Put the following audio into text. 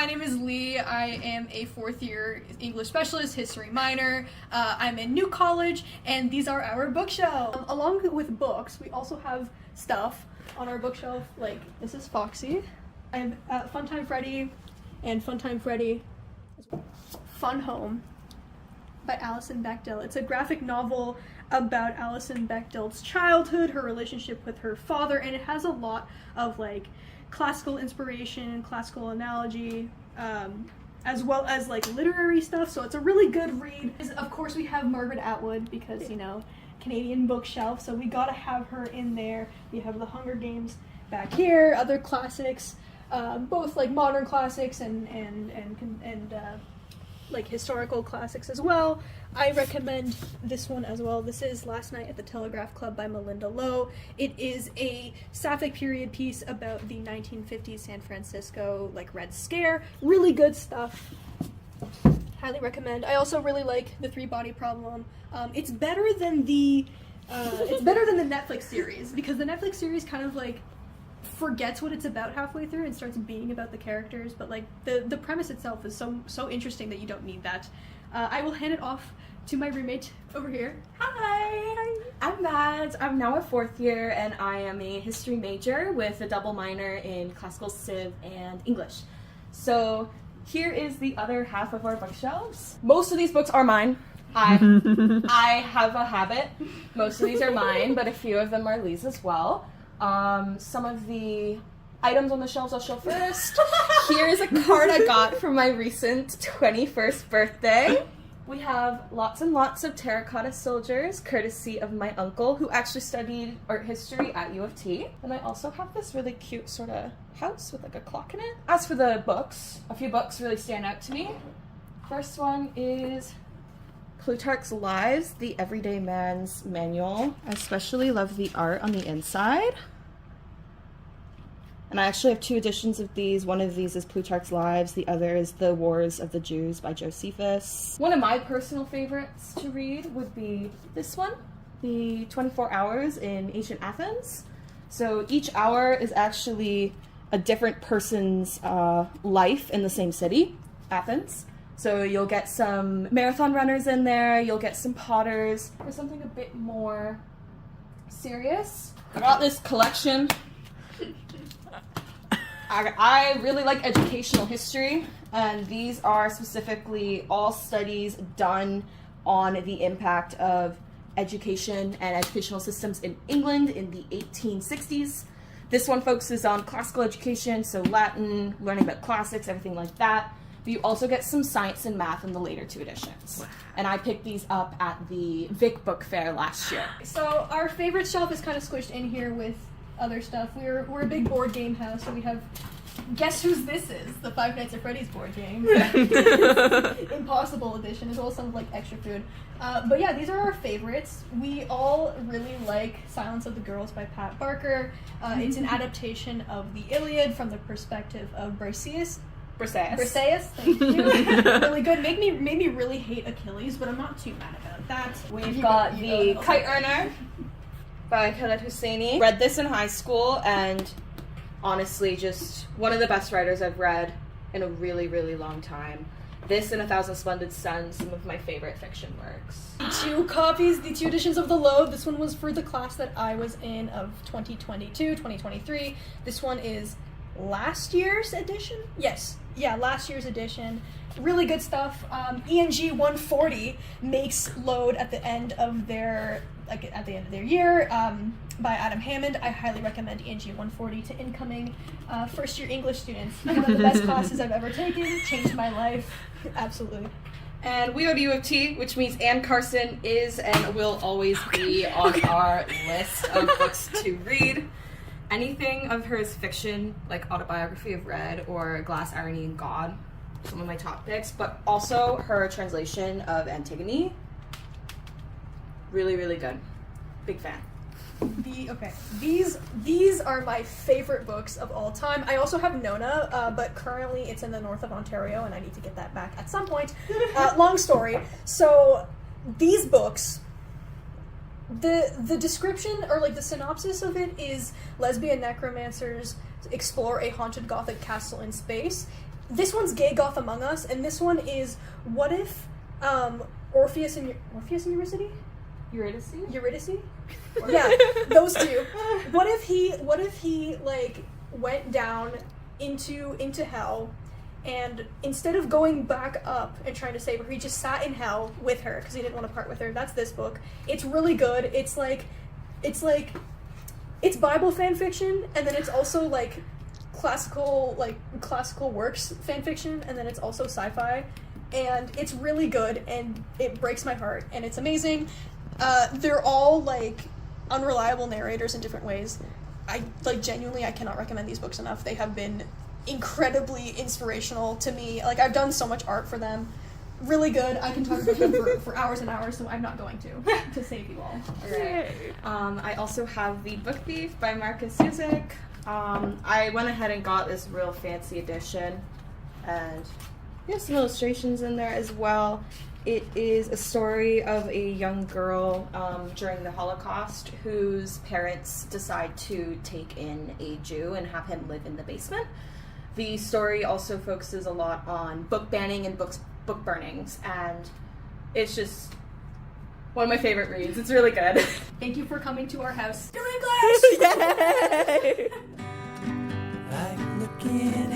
my name is Lee. I am a fourth year English specialist, history minor. I'm in New College, and these are our bookshelves. Along with books, we also have stuff on our bookshelf, like this is Foxy. I have Funtime Freddy and Funtime Freddy. Fun Home by Alison Bechdel. It's a graphic novel about Alison Bechdel's childhood, her relationship with her father, and it has a lot of like classical inspiration, classical analogy, as well as like literary stuff, so it's a really good read. Of course we have Margaret Atwood because, you know, Canadian bookshelf, so we gotta have her in there. We have The Hunger Games back here, other classics, both like modern classics and like historical classics as well. I recommend this one as well. This is Last Night at the Telegraph Club by Melinda Lowe. It is a sapphic period piece about the 1950s San Francisco like Red Scare. Really good stuff. Highly recommend. I also really like The Three-Body Problem. It's better than the Netflix series, because the Netflix series kind of like forgets what it's about halfway through and starts being about the characters, but like the premise itself is so interesting that you don't need that. I will hand it off to my roommate over here. Hi, I'm Mads. I'm now a fourth year and I am a history major with a double minor in classical civ and English. So here is the other half of our bookshelves. Most of these books are mine. I have a habit. Most of these are mine, but a few of them are Lee's as well. Some of the items on the shelves I'll show first. Here is a card I got for my recent 21st birthday. We have lots and lots of terracotta soldiers, courtesy of my uncle, who actually studied art history at U of T. And I also have this really cute sort of house with like a clock in it. As for the books, a few books really stand out to me. First one is Plutarch's Lives, the Everyday Man's Manual. I especially love the art on the inside. And I actually have two editions of these. One of these is Plutarch's Lives, the other is The Wars of the Jews by Josephus. One of my personal favorites to read would be this one, The 24 Hours in Ancient Athens. So each hour is actually a different person's life in the same city, Athens. So you'll get some marathon runners in there, you'll get some potters. For something a bit more serious, I got this collection. I really like educational history, and these are specifically all studies done on the impact of education and educational systems in England in the 1860s. This one focuses on classical education, so Latin, learning about classics, everything like that. But you also get some science and math in the later two editions. Wow. And I picked these up at the Vic Book Fair last year. So our favorite shelf is kind of squished in here with other stuff. We're a big board game house, so we have Guess Whose This Is, the Five Nights at Freddy's board game. Impossible edition, as well as some like extra food. But yeah, these are our favorites. We all really like Silence of the Girls by Pat Barker. It's an adaptation of the Iliad from the perspective of Briseis, thank you. Really good. Made me really hate Achilles, but I'm not too mad about that. We've got The Kite Earner by Khaled Hosseini. Read this in high school, and honestly, just one of the best writers I've read in a really, really long time. This and A Thousand Splendid Suns, some of my favorite fiction works. Two copies, the two editions of The Load. This one was for the class that I was in of 2022, 2023. This one is last year's edition? Yes. Yeah, last year's edition. Really good stuff. ENG 140 makes Load at the end of their year by Adam Hammond. I highly recommend ENG 140 to incoming first year English students. One of the best classes I've ever taken. Changed my life. Absolutely. And we go to U of T, which means Anne Carson is and will always be on our list of books to read. Anything of hers fiction, like Autobiography of Red or Glass, Irony, and God, some of my top picks, but also her translation of Antigone. Really, really good. Big fan. These are my favorite books of all time. I also have Nona, but currently it's in the north of Ontario, and I need to get that back at some point. Long story. So these books, the description or like the synopsis of it is lesbian necromancers explore a haunted Gothic castle in space. this one's Gay Goth Among Us, and this one is what if Orpheus and Eurydice? Eurydice? Yeah, those two. What if he like went down into hell, and instead of going back up and trying to save her, he just sat in hell with her because he didn't want to part with her. That's this book. It's really good. It's Bible fan fiction, and then it's also like classical works fan fiction, and then it's also sci-fi, and it's really good, and it breaks my heart, and it's amazing. They're all like unreliable narrators in different ways. I genuinely I cannot recommend these books enough. They have been incredibly inspirational to me. Like, I've done so much art for them. Really good. I can talk about them for hours and hours, so I'm not going to save you all. Alright. I also have The Book Thief by Marcus Zuzik. I went ahead and got this real fancy edition, and there's some illustrations in there as well. It is a story of a young girl during the Holocaust whose parents decide to take in a Jew and have him live in the basement. The story also focuses a lot on book banning and book burnings, and it's just one of my favorite reads. It's really good. Thank you for coming to our house. Do English! Yay! Like looking in